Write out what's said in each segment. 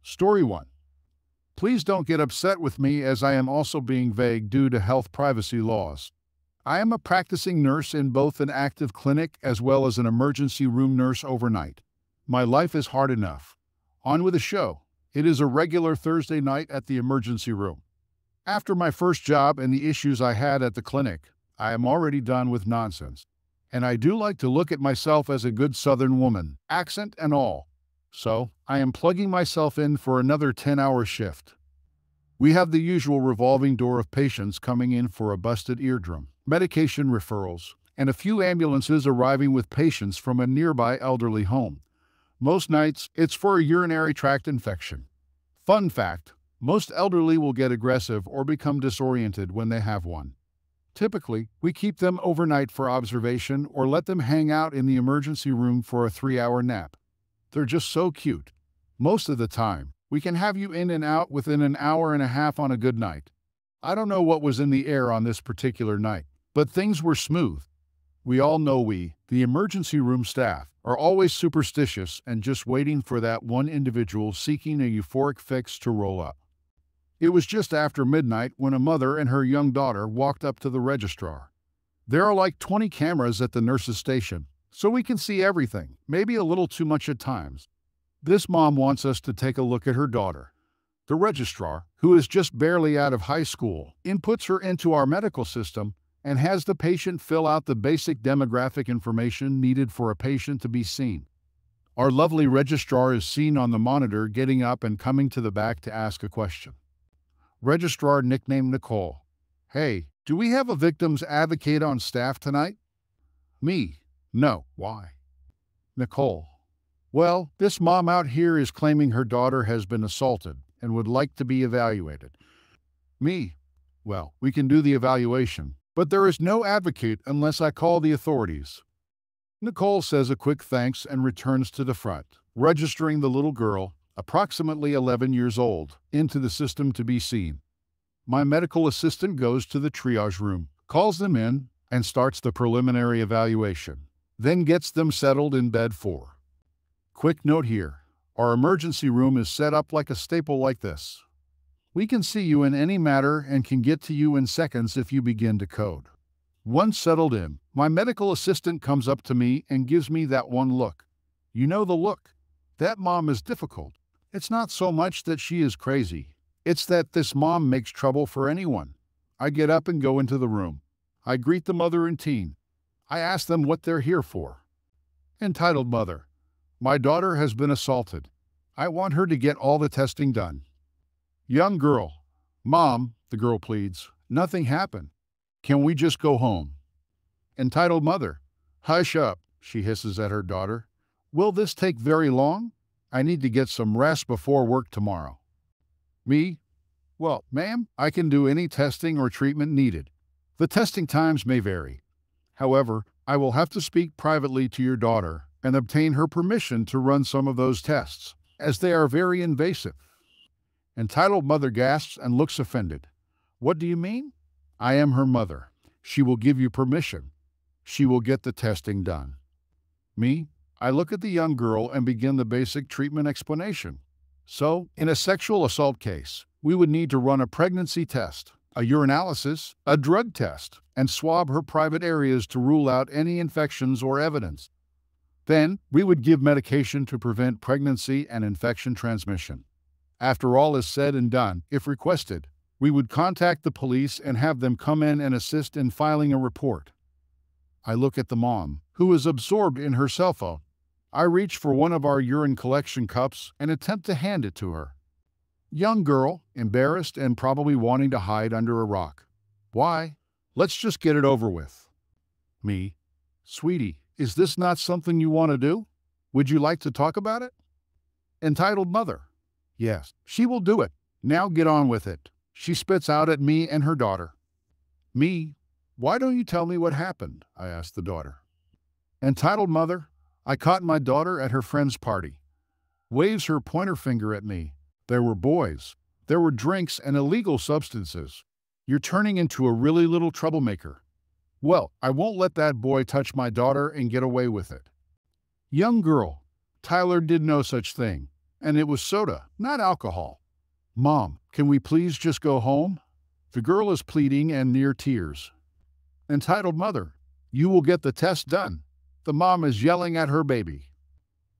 Story 1. Please don't get upset with me as I am also being vague due to health privacy laws. I am a practicing nurse in both an active clinic as well as an emergency room nurse overnight. My life is hard enough. On with the show. It is a regular Thursday night at the emergency room. After my first job and the issues I had at the clinic, I am already done with nonsense. And I do like to look at myself as a good Southern woman, accent and all. So, I am plugging myself in for another 10-hour shift. We have the usual revolving door of patients coming in for a busted eardrum, medication referrals, and a few ambulances arriving with patients from a nearby elderly home. Most nights, it's for a urinary tract infection. Fun fact, most elderly will get aggressive or become disoriented when they have one. Typically, we keep them overnight for observation or let them hang out in the emergency room for a 3-hour nap. They're just so cute. Most of the time, we can have you in and out within an hour and a half on a good night. I don't know what was in the air on this particular night, but things were smooth. We all know the emergency room staff, are always superstitious and just waiting for that one individual seeking a euphoric fix to roll up. It was just after midnight when a mother and her young daughter walked up to the registrar. There are like 20 cameras at the nurse's station, so we can see everything, maybe a little too much at times. This mom wants us to take a look at her daughter. The registrar, who is just barely out of high school, inputs her into our medical system and has the patient fill out the basic demographic information needed for a patient to be seen. Our lovely registrar is seen on the monitor getting up and coming to the back to ask a question. Registrar nicknamed Nicole. Hey, do we have a victim's advocate on staff tonight? Me. No. Why? Nicole. Well, this mom out here is claiming her daughter has been assaulted and would like to be evaluated. Me. Well, we can do the evaluation, but there is no advocate unless I call the authorities. Nicole says a quick thanks and returns to the front, registering the little girl, approximately 11 years old, into the system to be seen. My medical assistant goes to the triage room, calls them in, and starts the preliminary evaluation, then gets them settled in bed for. Quick note here, our emergency room is set up like a staple like this. We can see you in any matter and can get to you in seconds if you begin to code. Once settled in, my medical assistant comes up to me and gives me that one look. You know the look. That mom is difficult. It's not so much that she is crazy. It's that this mom makes trouble for anyone. I get up and go into the room. I greet the mother and teen. I ask them what they're here for. Entitled mother. My daughter has been assaulted. I want her to get all the testing done. Young girl. Mom, the girl pleads, nothing happened. Can we just go home? Entitled mother. Hush up, she hisses at her daughter. Will this take very long? I need to get some rest before work tomorrow. Me? Well, ma'am, I can do any testing or treatment needed. The testing times may vary. However, I will have to speak privately to your daughter and obtain her permission to run some of those tests, as they are very invasive. Entitled mother gasps and looks offended. What do you mean? I am her mother. She will give you permission. She will get the testing done. Me? I look at the young girl and begin the basic treatment explanation. So, in a sexual assault case, we would need to run a pregnancy test, a urinalysis, a drug test, and swab her private areas to rule out any infections or evidence. Then, we would give medication to prevent pregnancy and infection transmission. After all is said and done, if requested, we would contact the police and have them come in and assist in filing a report. I look at the mom, who is absorbed in her cell phone. I reach for one of our urine collection cups and attempt to hand it to her. Young girl, embarrassed and probably wanting to hide under a rock. Why? Let's just get it over with. Me. Sweetie, is this not something you want to do? Would you like to talk about it? Entitled mother. Yes, she will do it. Now get on with it. She spits out at me and her daughter. Me. Why don't you tell me what happened? I asked the daughter. Entitled mother. I caught my daughter at her friend's party. Waves her pointer finger at me. There were boys. There were drinks and illegal substances. You're turning into a really little troublemaker. Well, I won't let that boy touch my daughter and get away with it. Young girl. Tyler did no such thing. And it was soda, not alcohol. Mom, can we please just go home? The girl is pleading and near tears. Entitled mother, you will get the test done. The mom is yelling at her baby,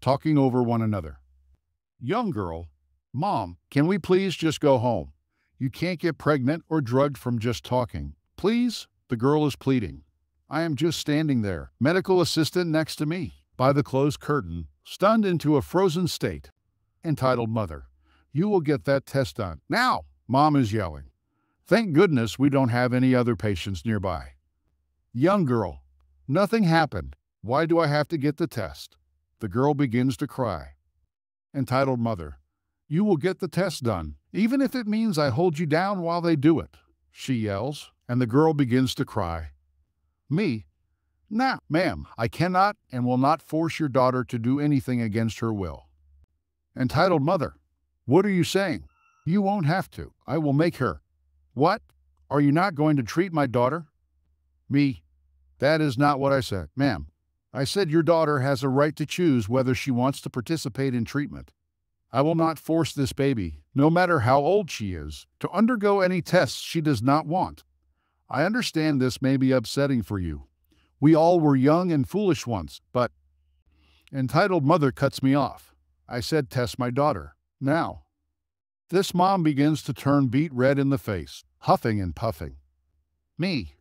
talking over one another. Young girl, Mom, can we please just go home? You can't get pregnant or drugged from just talking. Please? The girl is pleading. I am just standing there, medical assistant next to me, by the closed curtain, stunned into a frozen state. Entitled mother, you will get that test done. Now! Mom is yelling. Thank goodness we don't have any other patients nearby. Young girl, nothing happened. Why do I have to get the test? The girl begins to cry. Entitled mother, you will get the test done, even if it means I hold you down while they do it, she yells, and the girl begins to cry. Me? Nah, ma'am, I cannot and will not force your daughter to do anything against her will. Entitled mother, what are you saying? You won't have to. I will make her. What? Are you not going to treat my daughter? Me? That is not what I said, ma'am. I said your daughter has a right to choose whether she wants to participate in treatment. I will not force this baby, no matter how old she is, to undergo any tests she does not want. I understand this may be upsetting for you. We all were young and foolish once, but... Entitled mother cuts me off. I said test my daughter. Now. This mom begins to turn beet red in the face, huffing and puffing. Me?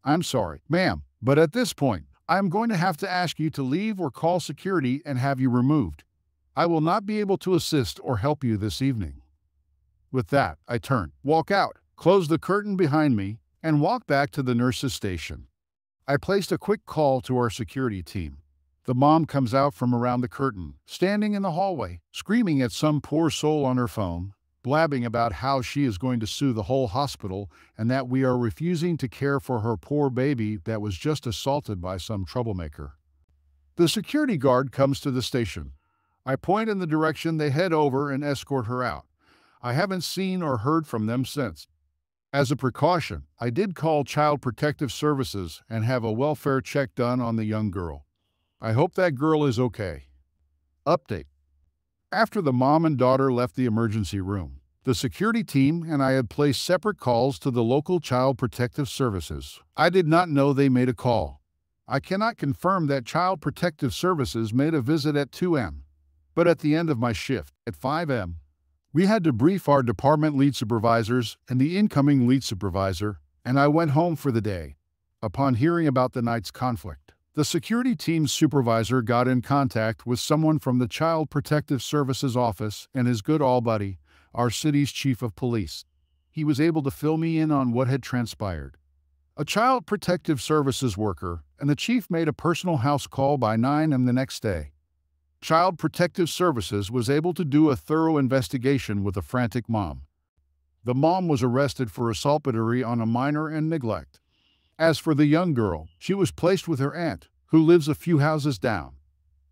I'm sorry, ma'am, but at this point, I am going to have to ask you to leave or call security and have you removed. I will not be able to assist or help you this evening. With that, I turn, walk out, close the curtain behind me, and walk back to the nurse's station. I placed a quick call to our security team. The mom comes out from around the curtain, standing in the hallway, screaming at some poor soul on her phone, blabbing about how she is going to sue the whole hospital and that we are refusing to care for her poor baby that was just assaulted by some troublemaker. The security guard comes to the station. I point in the direction they head over and escort her out. I haven't seen or heard from them since. As a precaution, I did call Child Protective Services and have a welfare check done on the young girl. I hope that girl is okay. Update. After the mom and daughter left the emergency room, the security team and I had placed separate calls to the local Child Protective Services. I did not know they made a call. I cannot confirm that Child Protective Services made a visit at 2 a.m., but at the end of my shift, at 5 a.m., we had to brief our department lead supervisors and the incoming lead supervisor, and I went home for the day. Upon hearing about the night's conflict, the security team's supervisor got in contact with someone from the Child Protective Services office and his good old buddy, our city's chief of police. He was able to fill me in on what had transpired. A Child Protective Services worker and the chief made a personal house call by 9 a.m. the next day. Child Protective Services was able to do a thorough investigation with a frantic mom. The mom was arrested for assault battery on a minor and neglect. As for the young girl, she was placed with her aunt, who lives a few houses down.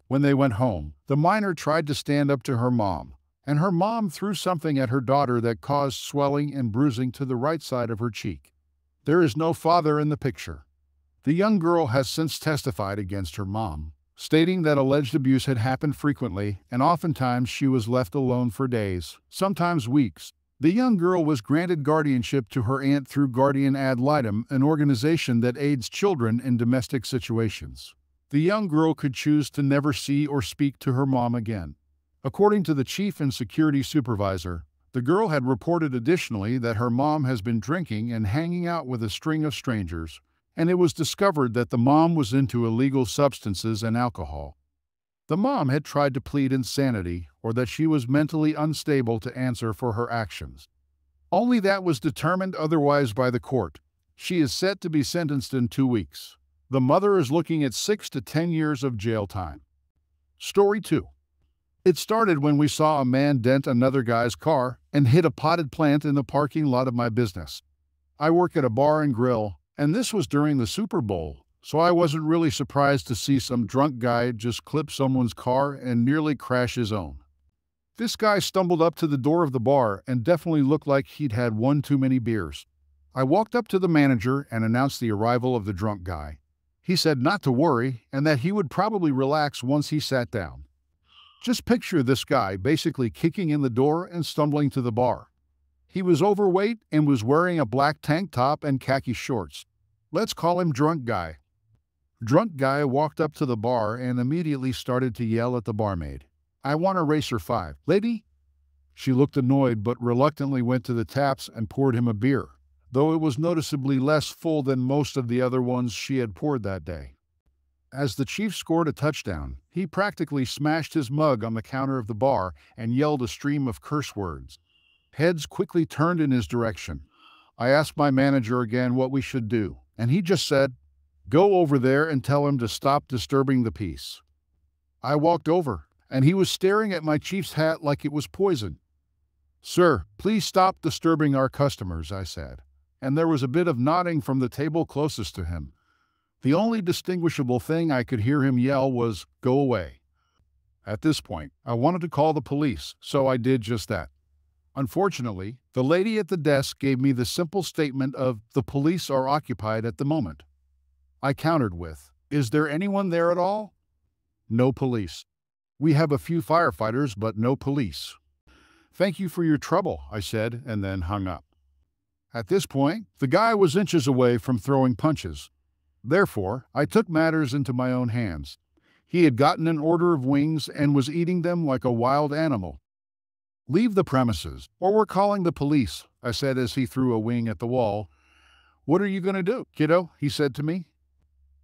When they went home, the minor tried to stand up to her mom, and her mom threw something at her daughter that caused swelling and bruising to the right side of her cheek. There is no father in the picture. The young girl has since testified against her mom, stating that alleged abuse had happened frequently and oftentimes she was left alone for days, sometimes weeks. The young girl was granted guardianship to her aunt through Guardian Ad Litem, an organization that aids children in domestic situations. The young girl could choose to never see or speak to her mom again. According to the chief and security supervisor, the girl had reported additionally that her mom has been drinking and hanging out with a string of strangers, and it was discovered that the mom was into illegal substances and alcohol. The mom had tried to plead insanity or that she was mentally unstable to answer for her actions. Only that was determined otherwise by the court. She is set to be sentenced in 2 weeks. The mother is looking at 6 to 10 years of jail time. Story 2. It started when we saw a man dent another guy's car and hit a potted plant in the parking lot of my business. I work at a bar and grill, and this was during the Super Bowl, so I wasn't really surprised to see some drunk guy just clip someone's car and nearly crash his own. This guy stumbled up to the door of the bar and definitely looked like he'd had one too many beers. I walked up to the manager and announced the arrival of the drunk guy. He said not to worry and that he would probably relax once he sat down. Just picture this guy basically kicking in the door and stumbling to the bar. He was overweight and was wearing a black tank top and khaki shorts. Let's call him Drunk Guy. Drunk Guy walked up to the bar and immediately started to yell at the barmaid. "I want a Racer 5, lady." She looked annoyed but reluctantly went to the taps and poured him a beer, though it was noticeably less full than most of the other ones she had poured that day. As the Chiefs scored a touchdown, he practically smashed his mug on the counter of the bar and yelled a stream of curse words. Heads quickly turned in his direction. I asked my manager again what we should do, and he just said, "Go over there and tell him to stop disturbing the peace." I walked over, and he was staring at my Chiefs hat like it was poison. "Sir, please stop disturbing our customers," I said, and there was a bit of nodding from the table closest to him. The only distinguishable thing I could hear him yell was, "Go away." At this point, I wanted to call the police, so I did just that. Unfortunately, the lady at the desk gave me the simple statement of, "The police are occupied at the moment." I countered with, "Is there anyone there at all?" "No police. We have a few firefighters, but no police." "Thank you for your trouble," I said, and then hung up. At this point, the guy was inches away from throwing punches. Therefore, I took matters into my own hands. He had gotten an order of wings and was eating them like a wild animal. "Leave the premises, or we're calling the police," I said as he threw a wing at the wall. "What are you going to do, kiddo?" he said to me.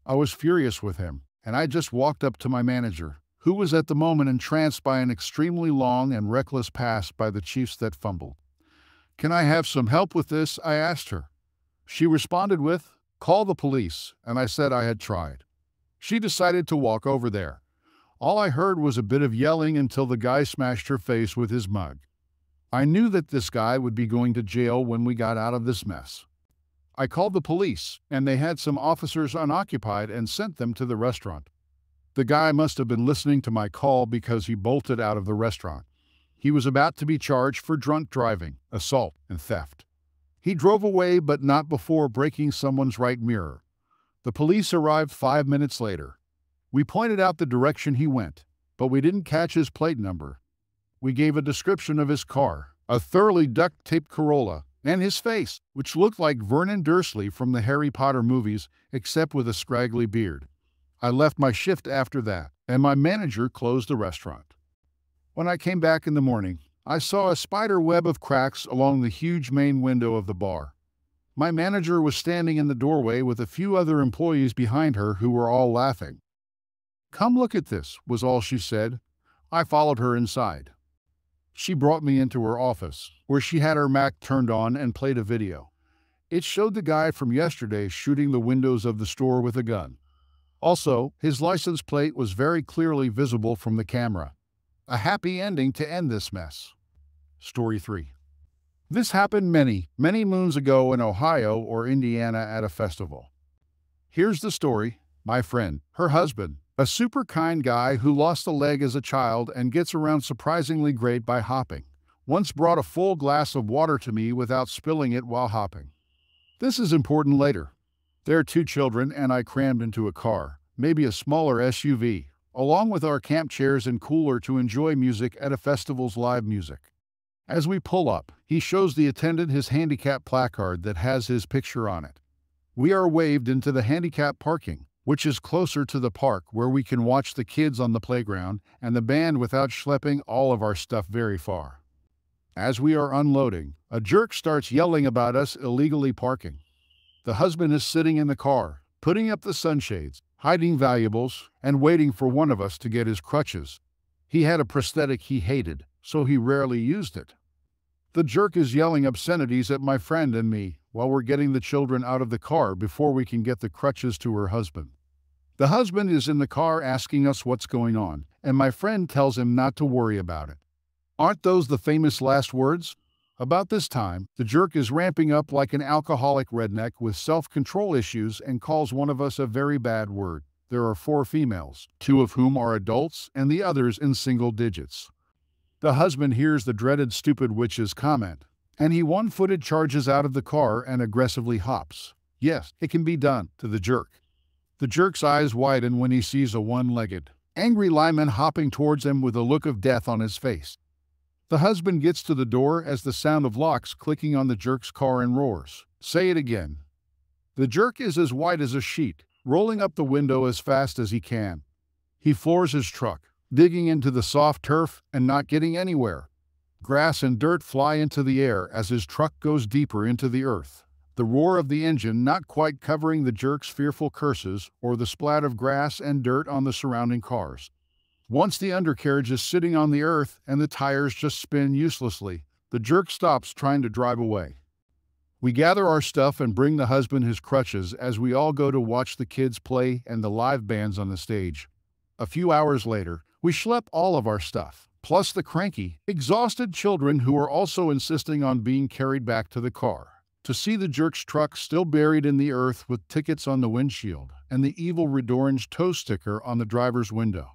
I was furious with him, and I just walked up to my manager, who was at the moment entranced by an extremely long and reckless pass by the Chiefs that fumbled. "Can I have some help with this?" I asked her. She responded with, "Call the police," and I said I had tried. She decided to walk over there. All I heard was a bit of yelling until the guy smashed her face with his mug. I knew that this guy would be going to jail when we got out of this mess. I called the police, and they had some officers unoccupied and sent them to the restaurant. The guy must have been listening to my call because he bolted out of the restaurant. He was about to be charged for drunk driving, assault, and theft. He drove away, but not before breaking someone's right mirror. The police arrived 5 minutes later. We pointed out the direction he went, but we didn't catch his plate number. We gave a description of his car, a thoroughly duct-taped Corolla, and his face, which looked like Vernon Dursley from the Harry Potter movies, except with a scraggly beard. I left my shift after that, and my manager closed the restaurant. When I came back in the morning, I saw a spider web of cracks along the huge main window of the bar. My manager was standing in the doorway with a few other employees behind her who were all laughing. "Come look at this," was all she said. I followed her inside. She brought me into her office, where she had her Mac turned on and played a video. It showed the guy from yesterday shooting the windows of the store with a gun. Also, his license plate was very clearly visible from the camera. A happy ending to end this mess. Story 3. This happened many, many moons ago in Ohio or Indiana at a festival. Here's the story. My friend, her husband, a super kind guy who lost a leg as a child and gets around surprisingly great by hopping, once brought a full glass of water to me without spilling it while hopping. This is important later. There are 2 children and I crammed into a car, maybe a smaller SUV, along with our camp chairs and cooler to enjoy music at a festival's live music. As we pull up, he shows the attendant his handicap placard that has his picture on it. We are waved into the handicap parking, which is closer to the park where we can watch the kids on the playground and the band without schlepping all of our stuff very far. As we are unloading, a jerk starts yelling about us illegally parking. The husband is sitting in the car, putting up the sunshades, hiding valuables, and waiting for one of us to get his crutches. He had a prosthetic he hated, so he rarely used it. The jerk is yelling obscenities at my friend and me while we're getting the children out of the car before we can get the crutches to her husband. The husband is in the car asking us what's going on, and my friend tells him not to worry about it. Aren't those the famous last words? About this time, the jerk is ramping up like an alcoholic redneck with self-control issues and calls one of us a very bad word. There are 4 females, 2 of whom are adults and the others in single digits. The husband hears the dreaded stupid witch's comment, and he one-footed charges out of the car and aggressively hops. "Yes, it can be done," to the jerk. The jerk's eyes widen when he sees a one-legged, Angry Lyman hopping towards him with a look of death on his face. The husband gets to the door as the sound of locks clicking on the jerk's car and roars. Say it again. The jerk is as white as a sheet, rolling up the window as fast as he can. He floors his truck, digging into the soft turf and not getting anywhere. Grass and dirt fly into the air as his truck goes deeper into the earth. The roar of the engine not quite covering the jerk's fearful curses or the splat of grass and dirt on the surrounding cars. Once the undercarriage is sitting on the earth and the tires just spin uselessly, the jerk stops trying to drive away. We gather our stuff and bring the husband his crutches as we all go to watch the kids play and the live bands on the stage. A few hours later, we schlep all of our stuff, plus the cranky, exhausted children who are also insisting on being carried back to the car, to see the jerk's truck still buried in the earth with tickets on the windshield and the evil red orange tow sticker on the driver's window.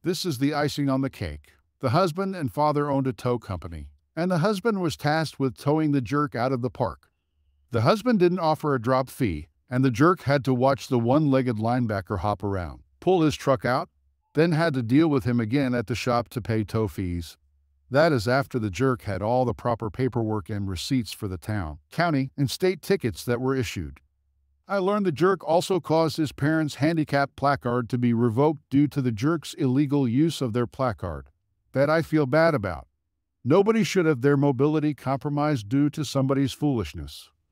This is the icing on the cake. The husband and father owned a tow company, and the husband was tasked with towing the jerk out of the park. The husband didn't offer a drop fee, and the jerk had to watch the one-legged linebacker hop around, pull his truck out, then had to deal with him again at the shop to pay tow fees. That is after the jerk had all the proper paperwork and receipts for the town, county, and state tickets that were issued. I learned the jerk also caused his parents' handicap placard to be revoked due to the jerk's illegal use of their placard. That I feel bad about. Nobody should have their mobility compromised due to somebody's foolishness.